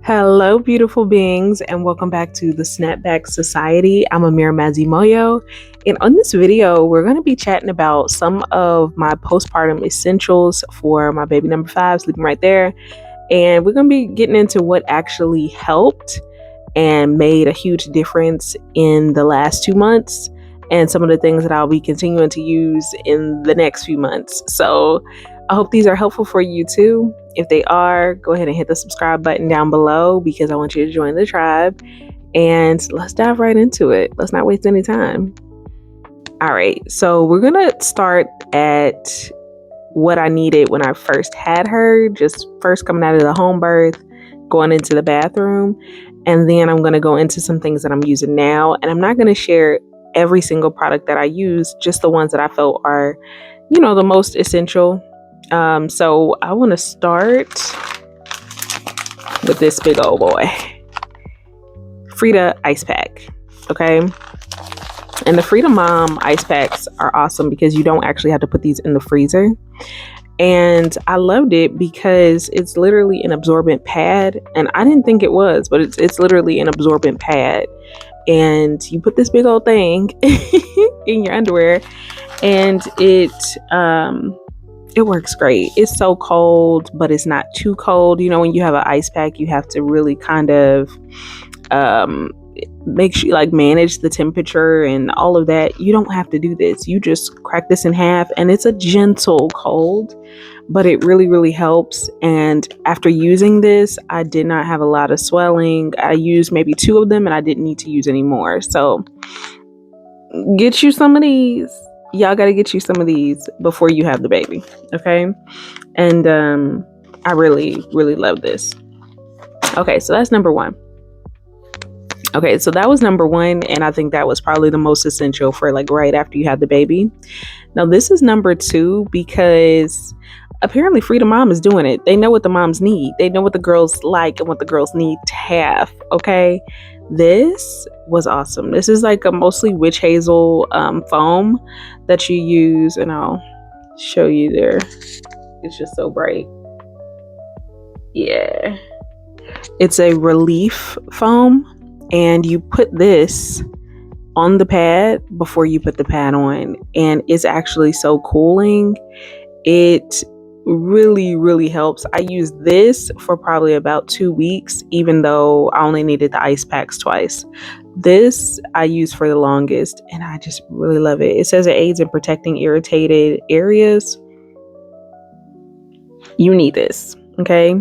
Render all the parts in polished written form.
Hello, beautiful beings, and welcome back to the Snapback Society. I'm Amir Mazimoyo, and on this video, we're going to be chatting about some of my postpartum essentials for my baby number 5, sleeping right there. And we're going to be getting into what actually helped and made a huge difference in the last 2 months, and some of the things that I'll be continuing to use in the next few months. So I hope these are helpful for you too. If they are, go ahead and hit the subscribe button down below because I want you to join the tribe. And let's dive right into it. Let's not waste any time. All right, so we're going to start at what I needed when I first had her, just first coming out of the home birth, going into the bathroom. And then I'm going to go into some things that I'm using now. And I'm not going to share every single product that I use, just the ones that I felt are, the most essential. So I want to start with this big old boy, Frida ice pack. Okay. And the Frida Mom ice packs are awesome because you don't actually have to put these in the freezer. And I loved it because it's literally an absorbent pad. And I didn't think it was, but it's literally an absorbent pad. And you put this big old thing in your underwear and it works great. It's so cold, but it's not too cold. When you have an ice pack, you have to really kind of make sure manage the temperature and all of that. You don't have to do this. You just crack this in half and it's a gentle cold, but it really, really helps. And after using this, I did not have a lot of swelling. I used maybe 2 of them and I didn't need to use any more. So get you some of these. Y'all got to get you some of these before you have the baby. Okay. And I really, really love this. Okay. So that's number 1. Okay. So that was number 1. And I think that was probably the most essential for right after you have the baby. Now this is number 2 because apparently Frida Mom is doing it. They know what the moms need. They know what the girls like and what the girls need to have. Okay. This was awesome. This is a mostly witch hazel foam that you use, and I'll show you there. It's just so bright. Yeah. It's a relief foam, and you put this on the pad before you put the pad on, and it's actually so cooling. It really, really helps. I used this for probably about 2 weeks, even though I only needed the ice packs twice. This I used for the longest, and I just really love it. It says it aids in protecting irritated areas. You need this, okay?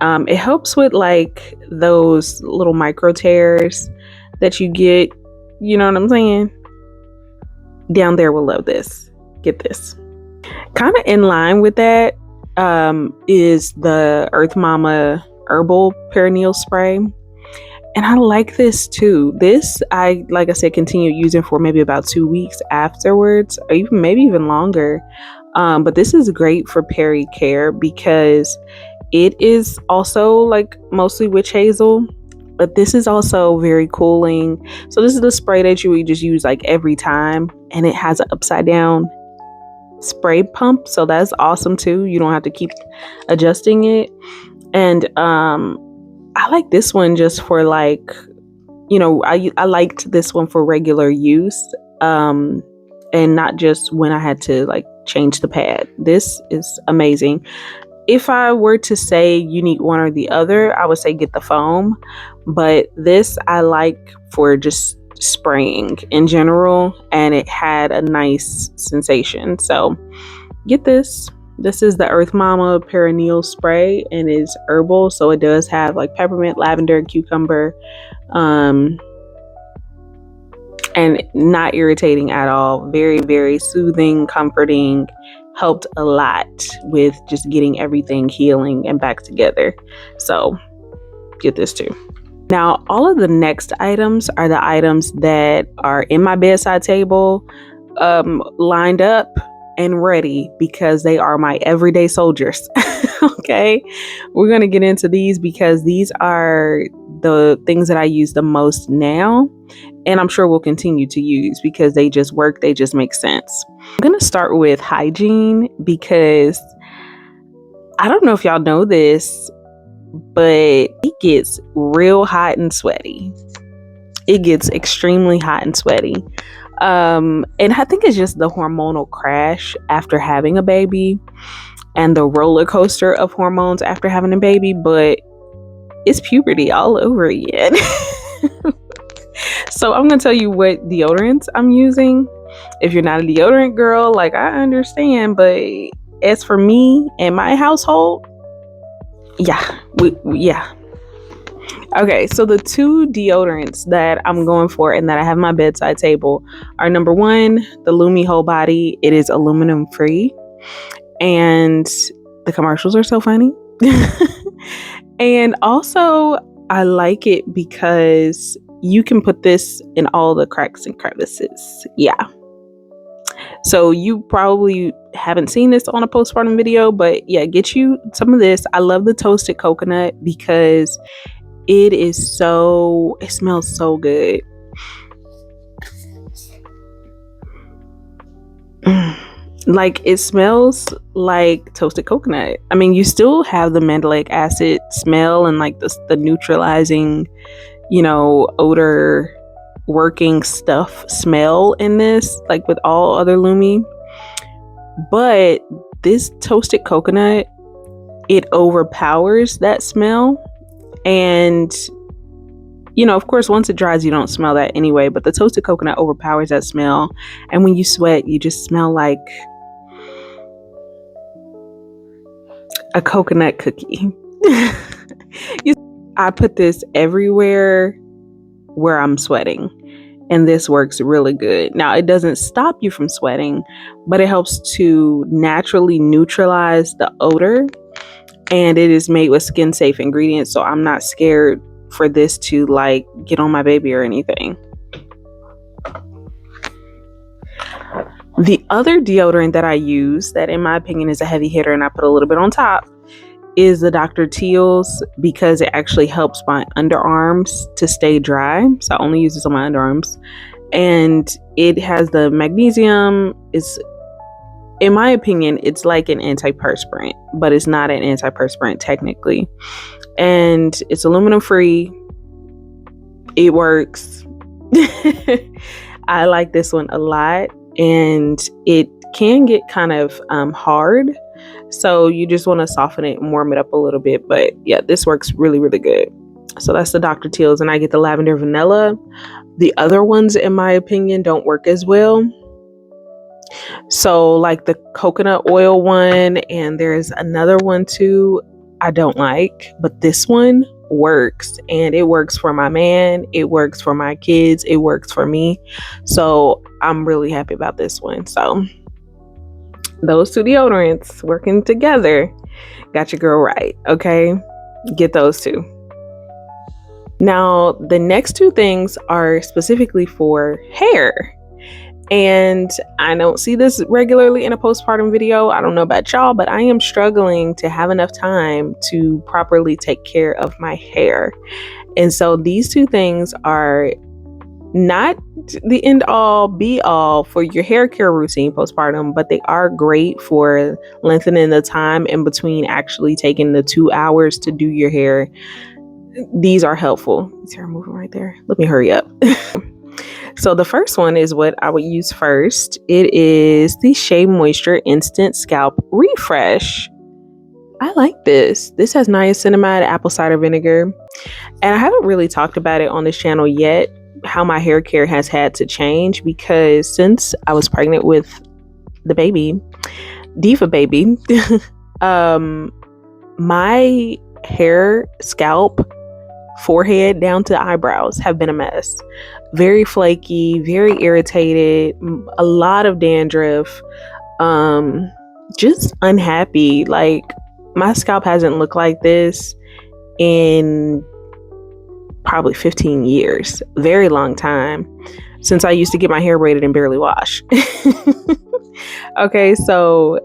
It helps with those little micro tears that you get. You know what I'm saying? Down there will love this. Get this. Kind of in line with that is the Earth Mama herbal perineal spray, and I like this too. This I continue using for maybe about 2 weeks afterwards, or maybe even longer. But this is great for peri care because it is also mostly witch hazel, but this is also very cooling. So this is the spray that you would just use every time, and it has an upside down spray pump, so that's awesome too. You don't have to keep adjusting it. And I like this one just for I liked this one for regular use, and not just when I had to change the pad. This is amazing. If I were to say you need one or the other, I would say get the foam, but this I like for just spraying in general, and it had a nice sensation. So get this. This is the Earth Mama perineal spray, and is herbal, so it does have peppermint, lavender, cucumber, and not irritating at all. Very, very soothing, comforting. Helped a lot with just getting everything healing and back together. So get this too. Now, all of the next items are the items that are in my bedside table, lined up and ready because they are my everyday soldiers. Okay, we're going to get into these because these are the things that I use the most now, and I'm sure we'll continue to use because they just work. They just make sense. I'm going to start with hygiene because I don't know if y'all know this, but it gets real hot and sweaty. It gets extremely hot and sweaty. And I think it's just the hormonal crash after having a baby and the roller coaster of hormones after having a baby, but it's puberty all over again. So I'm going to tell you what deodorants I'm using. If you're not a deodorant girl, like, I understand, but as for me and my household, yeah. Okay, so the two deodorants that I'm going for and that I have on my bedside table are, number one, the Lumi Whole Body. It is aluminum free, and the commercials are so funny. And also, I like it because you can put this in all the cracks and crevices. Yeah. So you probably haven't seen this on a postpartum video, but yeah, get you some of this. I love the toasted coconut because it smells so good. Like, it smells like toasted coconut. I mean, you still have the mandelic acid smell and like the neutralizing, odor working stuff smell in this, like with all other Lumi. But this toasted coconut, it overpowers that smell. And of course, once it dries, you don't smell that anyway, but the toasted coconut overpowers that smell. And when you sweat, you just smell like a coconut cookie. I put this everywhere where I'm sweating, and this works really good. Now, it doesn't stop you from sweating, but it helps to naturally neutralize the odor, and it is made with skin safe ingredients, so I'm not scared for this to like get on my baby or anything. The other deodorant that I use that in my opinion is a heavy hitter, and I put a little bit on top, is the Dr. Teal's, because it actually helps my underarms to stay dry. So I only use this on my underarms. And it has the magnesium. In my opinion, it's like an antiperspirant, but it's not an antiperspirant technically. And it's aluminum free. It works. I like this one a lot, and it can get kind of hard. So you just want to soften it and warm it up a little bit. But yeah, this works really, really good. So that's the Dr. Teal's, and I get the lavender vanilla. The other ones, in my opinion, don't work as well. So like the coconut oil one, and there's another one too I don't like, but this one works, and it works for my man, it works for my kids, it works for me. So I'm really happy about this one. So those two deodorants working together got your girl right. Okay, get those two. Now the next two things are specifically for hair, and I don't see this regularly in a postpartum video. I don't know about y'all, but I am struggling to have enough time to properly take care of my hair. And so these two things are not the end all be all for your hair care routine postpartum, but they are great for lengthening the time in between actually taking the 2 hours to do your hair. These are helpful. Is hair moving right there? Let me hurry up. So the first one is what I would use first. It is the Shea Moisture Instant Scalp Refresh. I like this. This has niacinamide, apple cider vinegar, and I haven't really talked about it on this channel yet, how my hair care has had to change, because since I was pregnant with the baby, Diva baby, my hair, scalp, forehead down to eyebrows have been a mess. Very flaky, very irritated, a lot of dandruff, just unhappy. Like, my scalp hasn't looked like this in probably 15 years. Very long time since I used to get my hair braided and barely wash. Okay, so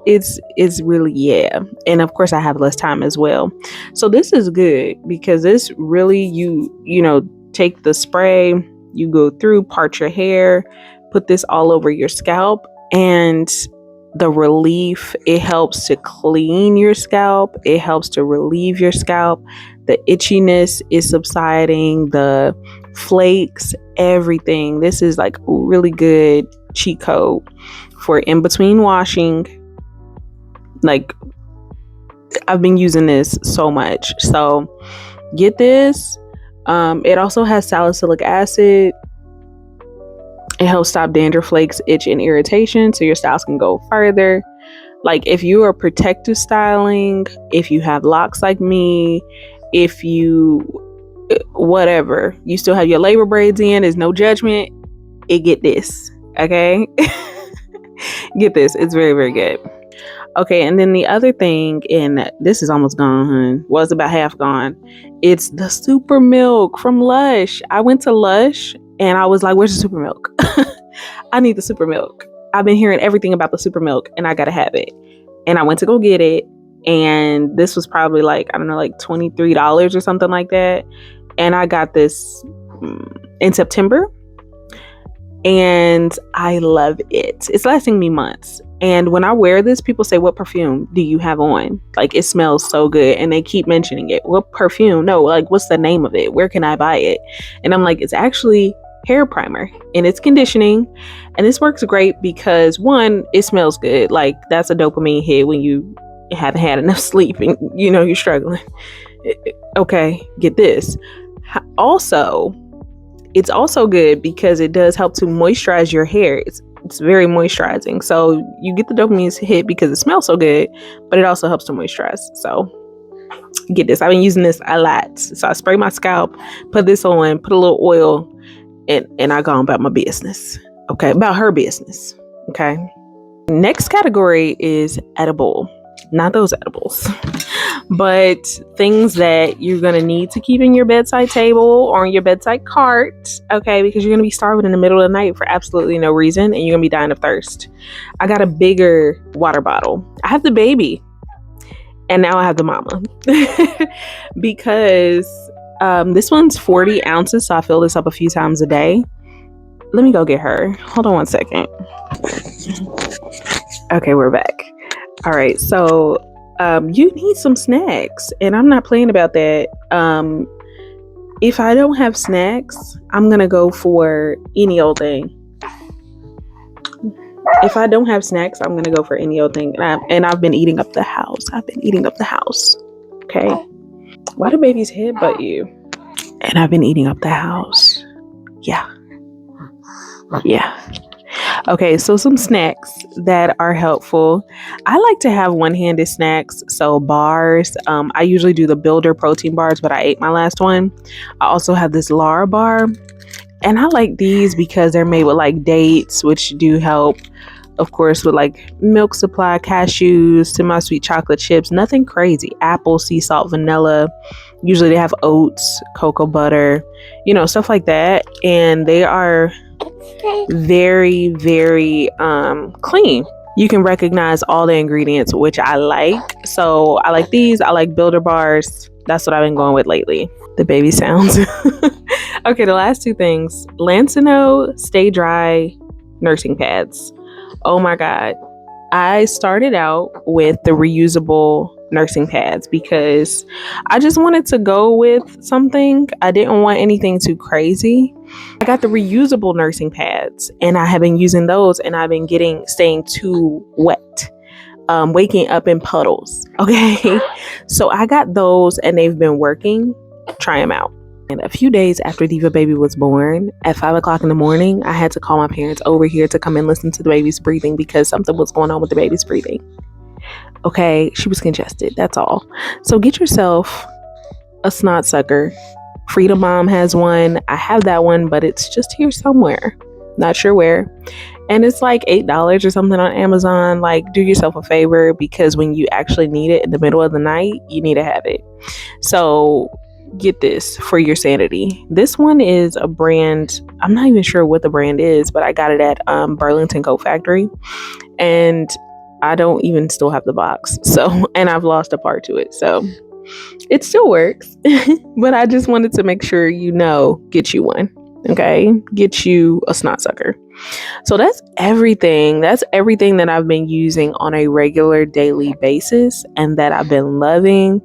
it's really, yeah. And of course I have less time as well. So this is good because this really, you know, take the spray, you go through, part your hair, put this all over your scalp, and the relief. It helps to clean your scalp. It helps to relieve your scalp. The itchiness is subsiding, the flakes, everything. This is like really good cheat code for in between washing. Like, I've been using this so much. So get this. It also has salicylic acid. It helps stop dandruff, flakes, itch, and irritation, so your styles can go further. Like, if you are protective styling, if you have locks like me, if you whatever, you still have your labor braids in, there's no judgment. Get this, okay? Get this. It's very, very good. Okay, and then the other thing, and this is almost gone, hun. Well, it's about half gone. It's the super milk from Lush. I went to Lush and I was like, where's the super milk? I need the super milk. I've been hearing everything about the super milk and I gotta have it. And I went to go get it. And this was probably like, I don't know, like $23 or something like that. And I got this in September. And I love it. It's lasting me months. And when I wear this, people say, what perfume do you have on? Like, it smells so good. And they keep mentioning it. What perfume? No, like, what's the name of it? Where can I buy it? And I'm like, it's actually hair primer and it's conditioning. And this works great because, one, it smells good. Like, that's a dopamine hit when you haven't had enough sleep and, you know, you're struggling. Okay, get this. Also, it's also good because it does help to moisturize your hair. It's very moisturizing. So you get the dopamine hit because it smells so good, but it also helps to moisturize. So get this. I've been using this a lot. So I spray my scalp, put this on, put a little oil, and I go on about my business. Okay, about her business. Okay. Next category is edible. Not those edibles, but things that you're going to need to keep in your bedside table or on your bedside cart, okay? Because you're going to be starving in the middle of the night for absolutely no reason, and you're going to be dying of thirst. I got a bigger water bottle. I have the baby, and now I have the mama. Because this one's 40 ounces, so I fill this up a few times a day. Let me go get her. Hold on one second. Okay, we're back. All right, so you need some snacks, and I'm not playing about that. If I don't have snacks, I'm gonna go for any old thing. If I don't have snacks, I'm gonna go for any old thing, and I've been eating up the house. Okay, why do babies headbutt you? And I've been eating up the house. Yeah. Okay, so some snacks that are helpful. I like to have one-handed snacks, so bars. I usually do the Builder protein bars, but I ate my last one. I also have this Lara bar, and I like these because they're made with like dates, which do help, of course, with like milk supply, cashews, semi-sweet chocolate chips, nothing crazy. Apple, sea salt, vanilla. Usually they have oats, cocoa butter, you know, stuff like that, and they are very, very clean. You can recognize all the ingredients, which I like. So I like these. I like Builder bars. That's what I've been going with lately. The baby sounds. Okay, the last two things. Lancino Stay Dry nursing pads. Oh my God. I started out with the reusable nursing pads because I just wanted to go with something. I didn't want anything too crazy. I got the reusable nursing pads and I have been using those, and I've been staying too wet, waking up in puddles. Okay. So I got those and they've been working. Try them out. And a few days after Diva baby was born, at 5 o'clock in the morning, I had to call my parents over here to come and listen to the baby's breathing because something was going on with the baby's breathing. Okay, she was congested. That's all. So get yourself a snot sucker. Freedom Mom has one. I have that one, but it's just here somewhere. Not sure where. And it's like $8 or something on Amazon. Like, do yourself a favor, because when you actually need it in the middle of the night, you need to have it. So get this for your sanity. This one is a brand. I'm not even sure what the brand is, but I got it at Burlington Coat Factory. And I don't even still have the box. So, and I've lost a part to it. So it still works. But I just wanted to make sure, get you one. Okay, get you a snot sucker. So that's everything. That's everything that I've been using on a regular daily basis and that I've been loving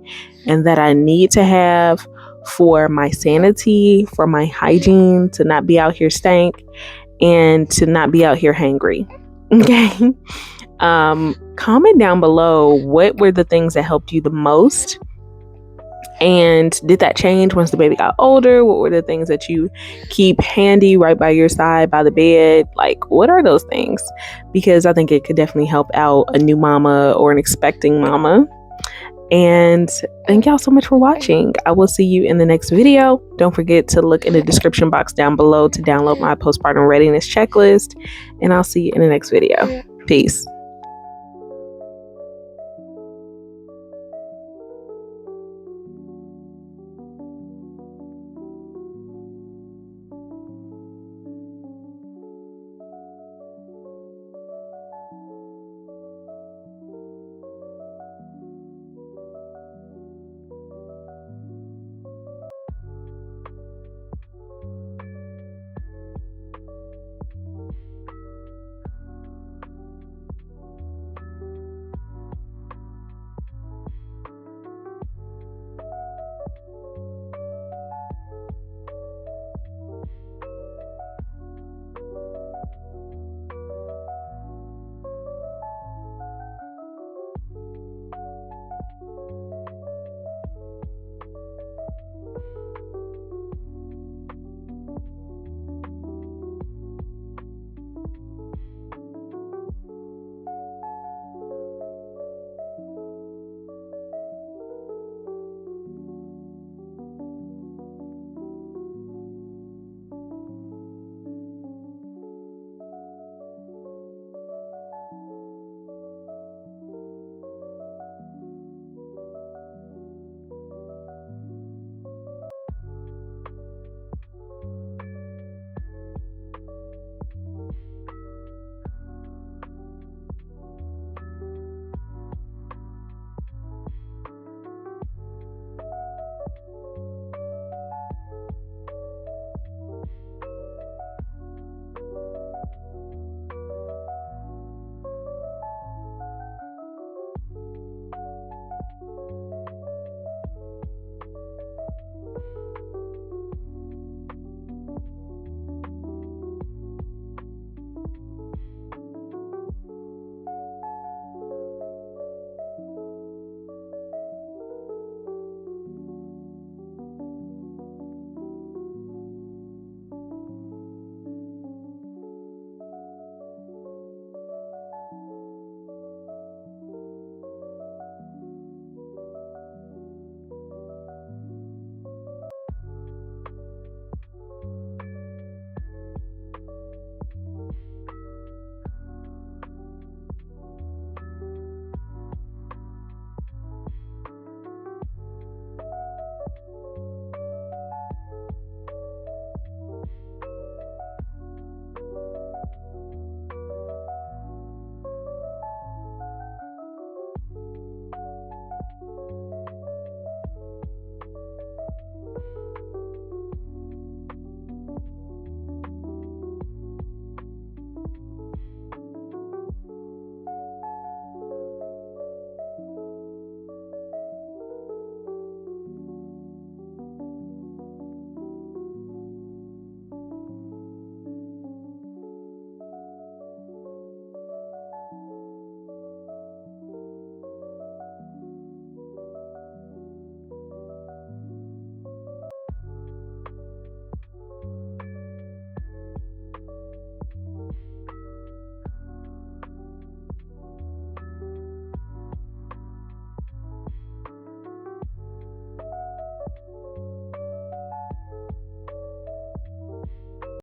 and that I need to have for my sanity, for my hygiene, to not be out here stank and to not be out here hangry. Okay. Comment down below what were the things that helped you the most. And did that change once the baby got older? What were the things that you keep handy right by your side, by the bed? Like, what are those things? Because I think it could definitely help out a new mama or an expecting mama. And thank y'all so much for watching. I will see you in the next video. Don't forget to look in the description box down below to download my postpartum readiness checklist. And I'll see you in the next video. Peace.